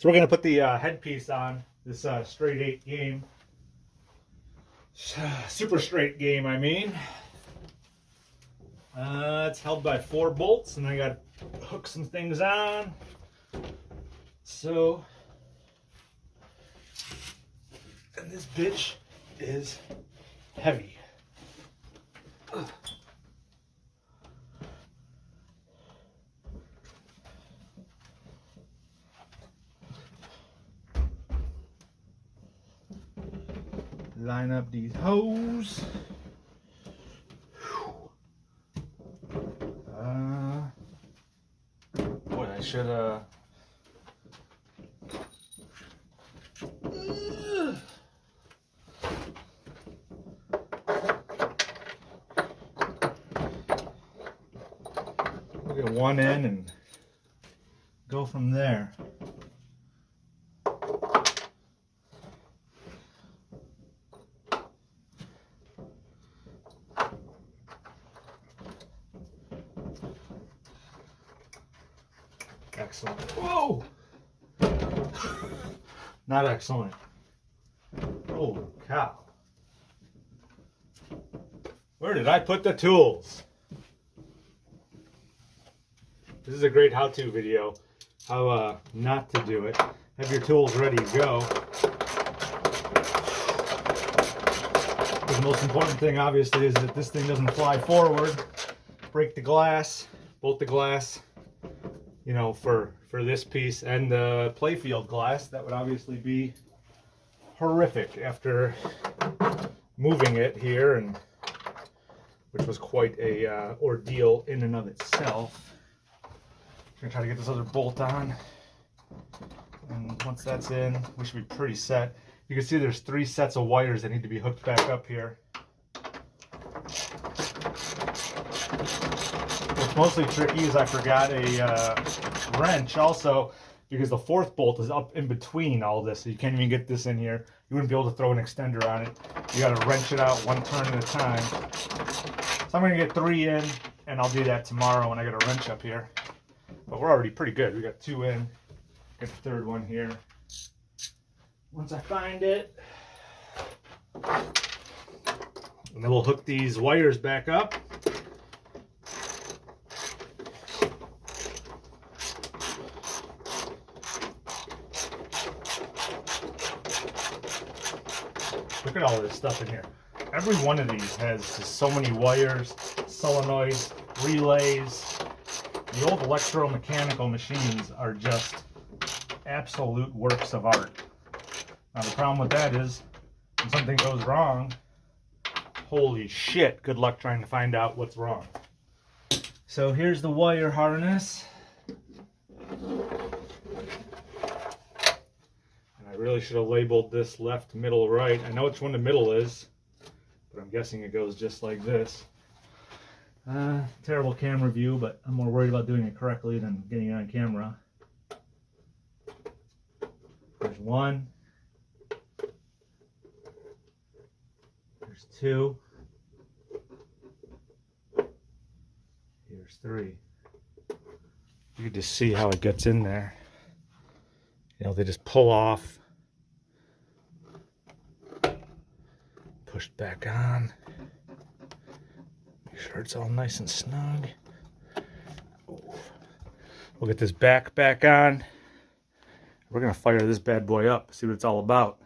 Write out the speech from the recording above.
So we're going to put the headpiece on this straight 8 game. Super straight game, I mean. It's held by 4 bolts, and I got to hook some things on. So, and this bitch is heavy. Ugh. Line up these hose. Boy, I should look at one end and go from there. Excellent. Whoa! Not excellent. Holy cow. Where did I put the tools? This is a great how-to video. How not to do it. Have your tools ready to go. The most important thing, obviously, is that this thing doesn't fly forward. Break the glass, bolt the glass. You know, for this piece and the playfield glass, that would obviously be horrific after moving it here, and which was quite a ordeal in and of itself. I'm gonna try to get this other bolt on, and once that's in, we should be pretty set. You can see there's 3 sets of wires that need to be hooked back up here. What's mostly tricky is I forgot a wrench also, because the 4th bolt is up in between all this, so you can't even get this in here. You wouldn't be able to throw an extender on it. You got to wrench it out 1 turn at a time. So I'm going to get 3 in, and I'll do that tomorrow when I get a wrench up here. But we're already pretty good. We got 2 in. Get the 3rd one here. Once I find it, and then we'll hook these wires back up. Look at all this stuff in here. Every one of these has just so many wires, solenoids, relays. The old electromechanical machines are just absolute works of art. Now the problem with that is, when something goes wrong, holy shit, good luck trying to find out what's wrong. So here's the wire harness. I really should have labeled this left, middle, right. I know which one the middle is, but I'm guessing it goes just like this. Terrible camera view, but I'm more worried about doing it correctly than getting it on camera. There's 1. There's 2. Here's 3. You can just see how it gets in there. You know, they just pull off. Pushed back on. Make sure it's all nice and snug. Ooh. We'll get this back on. We're gonna fire this bad boy up, see what it's all about.